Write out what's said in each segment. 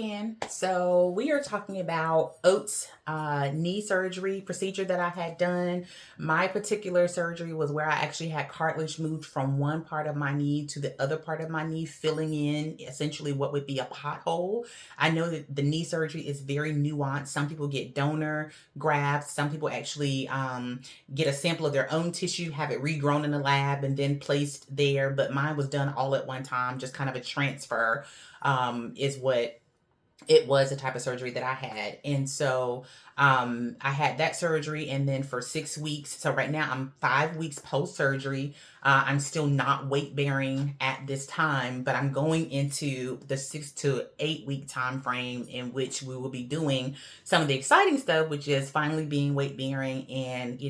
again. So we are talking about Oats knee surgery procedure that I had done. My particular surgery was where I actually had cartilage moved from one part of my knee to the other part of my knee, filling in essentially what would be a pothole. I know that the knee surgery is very nuanced. Some people get donor grafts. Some people actually get a sample of their own tissue, have it regrown in the lab, and then placed there. But mine was done all at one time, just kind of a transfer is what it was, the type of surgery that I had. And so I had that surgery, and then for 6 weeks. So right now I'm 5 weeks post surgery. I'm still not weight bearing at this time, but I'm going into the 6 to 8 week time frame in which we will be doing some of the exciting stuff, which is finally being weight bearing and,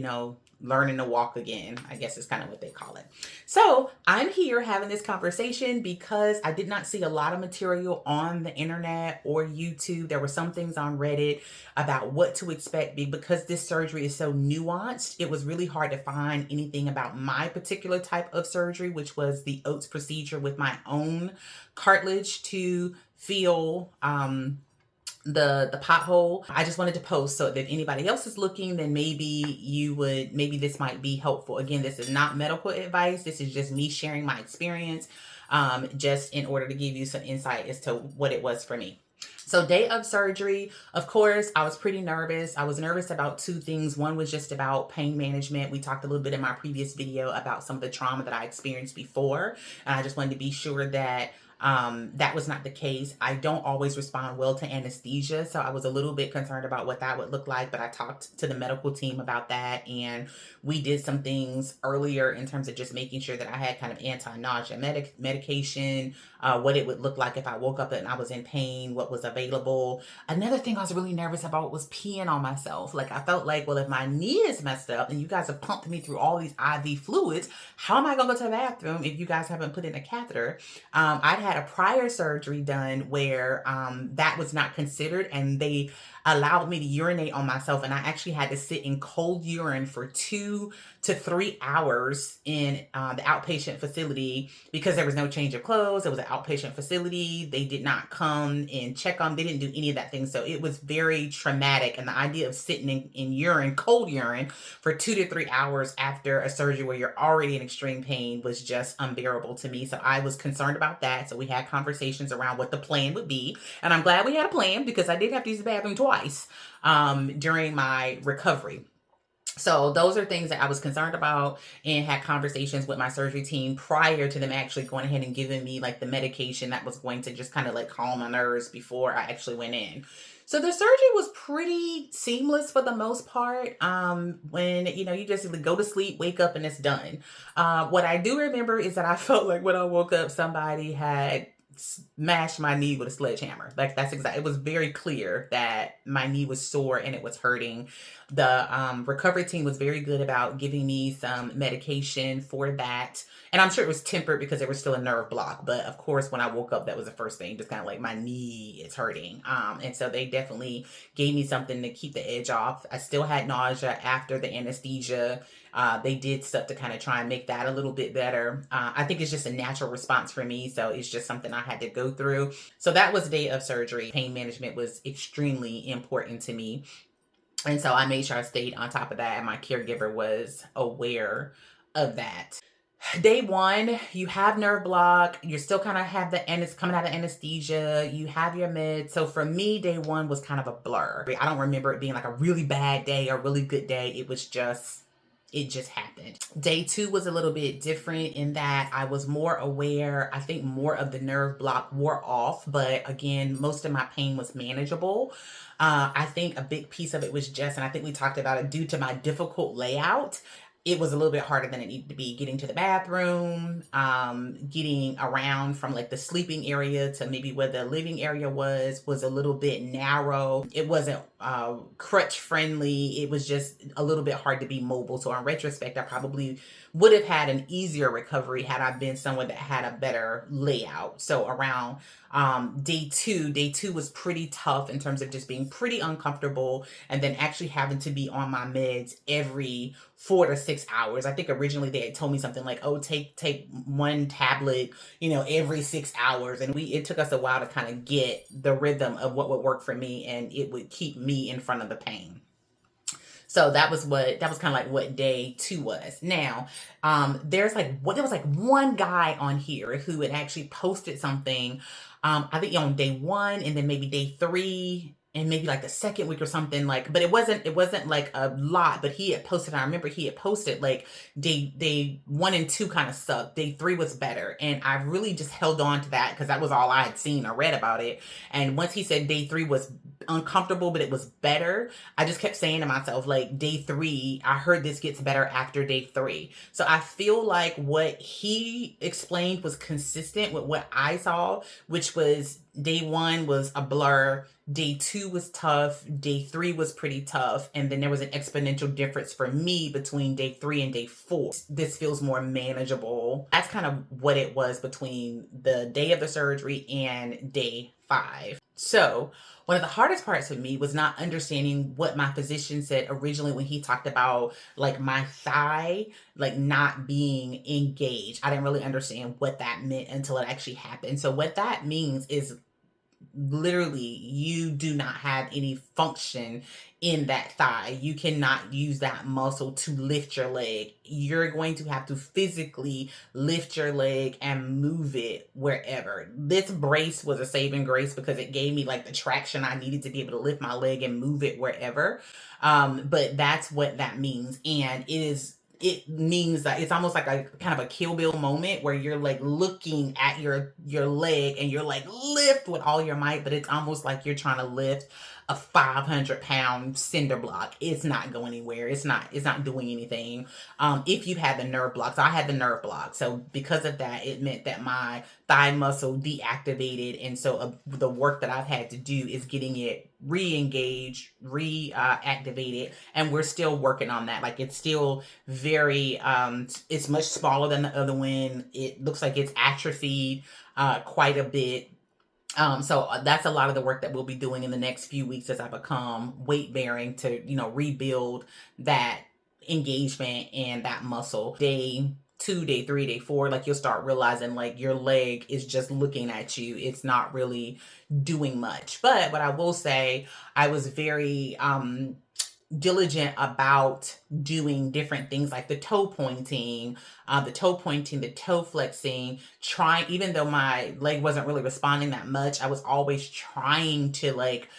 learning to walk again, I guess is kind of what they call it. So I'm here having this conversation because I did not see a lot of material on the internet or YouTube. There were some things on Reddit about what to expect because this surgery is so nuanced. It was really hard to find anything about my particular type of surgery, which was the Oats procedure with my own cartilage to feel the pothole. I just wanted to post so that if anybody else is looking, then maybe this might be helpful. Again, this is not medical advice. This is just me sharing my experience, just in order to give you some insight as to what it was for me. So day of surgery, of course, I was pretty nervous. I was nervous about two things. One was just about pain management. We talked a little bit in my previous video about some of the trauma that I experienced before. And I just wanted to be sure that that was not the case. I don't always respond well to anesthesia, so I was a little bit concerned about what that would look like, but I talked to the medical team about that, and we did some things earlier in terms of just making sure that I had kind of anti-nausea medication, what it would look like if I woke up and I was in pain, what was available. Another thing I was really nervous about was peeing on myself. Like, I felt like, well, if my knee is messed up and you guys have pumped me through all these IV fluids, how am I going to go to the bathroom if you guys haven't put in a catheter? I'd had a prior surgery done where that was not considered, and they allowed me to urinate on myself, and I actually had to sit in cold urine for 2 to 3 hours in the outpatient facility because there was no change of clothes. It was an outpatient facility. They did not come and check on. They didn't do any of that thing. So it was very traumatic, and the idea of sitting in urine, cold urine, for 2 to 3 hours after a surgery where you're already in extreme pain was just unbearable to me. So I was concerned about that. So we had conversations around what the plan would be, and I'm glad we had a plan because I did have to use the bathroom twice during my recovery. So those are things that I was concerned about and had conversations with my surgery team prior to them actually going ahead and giving me like the medication that was going to just kind of like calm my nerves before I actually went in. So the surgery was pretty seamless for the most part. When, you just go to sleep, wake up, and it's done. What I do remember is that I felt like when I woke up, somebody had smashed my knee with a sledgehammer. Like, that's exactly, it was very clear that my knee was sore and it was hurting. The recovery team was very good about giving me some medication for that. And I'm sure it was tempered because there was still a nerve block. But of course, when I woke up, that was the first thing, just kind of like my knee is hurting. And so they definitely gave me something to keep the edge off. I still had nausea after the anesthesia. They did stuff to kind of try and make that a little bit better. I think it's just a natural response for me. So it's just something I had to go through. So that was day of surgery. Pain management was extremely important to me. And so I made sure I stayed on top of that, and my caregiver was aware of that. Day one, you have nerve block. You still kind of have it's coming out of anesthesia. You have your meds. So for me, day one was kind of a blur. I don't remember it being like a really bad day or really good day. It just happened. Day two was a little bit different in that I was more aware. I think more of the nerve block wore off, but again, most of my pain was manageable. I think a big piece of it was just, and I think we talked about it, due to my difficult layout, it was a little bit harder than it needed to be. Getting to the bathroom, getting around from like the sleeping area to maybe where the living area was a little bit narrow. It wasn't crutch friendly. It was just a little bit hard to be mobile. So in retrospect, I probably would have had an easier recovery had I been someone that had a better layout. So around day two was pretty tough in terms of just being pretty uncomfortable, and then actually having to be on my meds every 4 to 6 hours. I think originally they had told me something like, oh, take one tablet, every 6 hours. And it took us a while to kind of get the rhythm of what would work for me and it would keep me in front of the pain. So that was kind of like what day two was. Now, there was like one guy on here who had actually posted something, I think on day one and then maybe day three and maybe like the second week or something, like, but it wasn't like a lot, but he had posted, I remember he had posted like day one and two kind of sucked. Day three was better. And I really just held on to that because that was all I had seen or read about it. And once he said day three was uncomfortable, but it was better, I just kept saying to myself, like, day three, I heard this gets better after day three. So I feel like what he explained was consistent with what I saw, which was day one was a blur, day two was tough, day three was pretty tough, and then there was an exponential difference for me between day three and day four. This feels more manageable. That's kind of what it was between the day of the surgery and day five. So one of the hardest parts of me was not understanding what my physician said originally when he talked about like my thigh, like not being engaged. I didn't really understand what that meant until it actually happened. So what that means is literally you do not have any function in that thigh. You cannot use that muscle to lift your leg. You're going to have to physically lift your leg and move it wherever. This brace was a saving grace because it gave me like the traction I needed to be able to lift my leg and move it wherever. But that's what that means. And it means that it's almost like a kind of a Kill Bill moment where you're like looking at your leg and you're like lift with all your might, but it's almost like you're trying to lift a 500-pound cinder block. It's not going anywhere. It's not doing anything. If you had the nerve blocks, I had the nerve block. So because of that, it meant that my thigh muscle deactivated. And so the work that I've had to do is getting it re-engaged, reactivated, and we're still working on that. Like it's still very, it's much smaller than the other one. It looks like it's atrophied quite a bit. So that's a lot of the work that we'll be doing in the next few weeks as I become weight bearing to, rebuild that engagement and that muscle. Day two, day three, day four, like you'll start realizing like your leg is just looking at you. It's not really doing much. But what I will say, I was very, diligent about doing different things like the toe pointing, the toe flexing, trying, even though my leg wasn't really responding that much, I was always trying to like,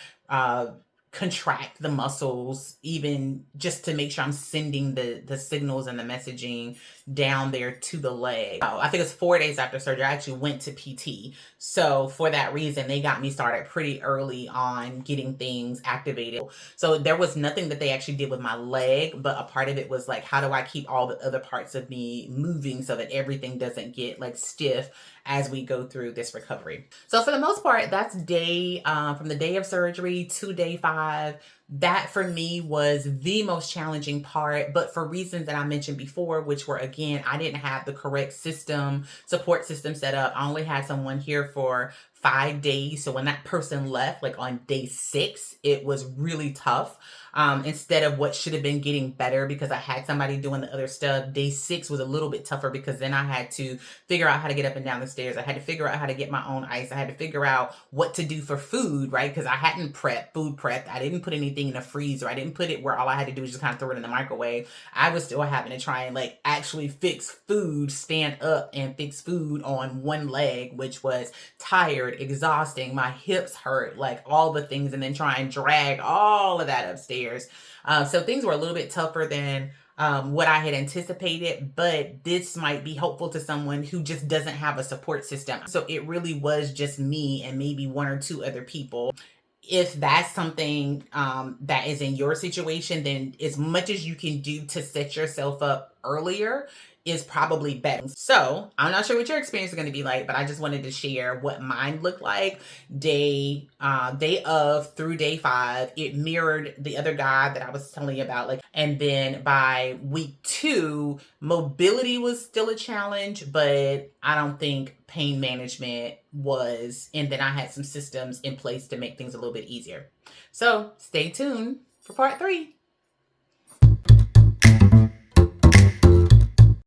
contract the muscles, even just to make sure I'm sending the signals and the messaging down there to the leg. I think it's 4 days after surgery, I actually went to PT. So for that reason, they got me started pretty early on getting things activated. So there was nothing that they actually did with my leg, but a part of it was like, how do I keep all the other parts of me moving so that everything doesn't get like stiff as we go through this recovery. So for the most part, that's from the day of surgery to day five. That for me was the most challenging part, but for reasons that I mentioned before, which were, again, I didn't have the correct support system set up. I only had someone here for 5 days. So when that person left, like on day 6, it was really tough. Instead of what should have been getting better because I had somebody doing the other stuff, day 6 was a little bit tougher because then I had to figure out how to get up and down the stairs. I had to figure out how to get my own ice. I had to figure out what to do for food, right? Because I hadn't food prepped. I didn't put anything in a freezer. I didn't put it where all I had to do was just kind of throw it in the microwave. I was still having to try and like actually fix food, stand up and fix food on one leg, which was tired, exhausting. My hips hurt, like all the things, and then try and drag all of that upstairs. So things were a little bit tougher than what I had anticipated, but this might be helpful to someone who just doesn't have a support system. So it really was just me and maybe 1 or 2 other people. If that's something that is in your situation, then as much as you can do to set yourself up earlier is probably better. So I'm not sure what your experience is going to be like, but I just wanted to share what mine looked like day of through day 5. It mirrored the other guy that I was telling you about. And then by week 2, mobility was still a challenge, but I don't think pain management was. And then I had some systems in place to make things a little bit easier. So stay tuned for part 3.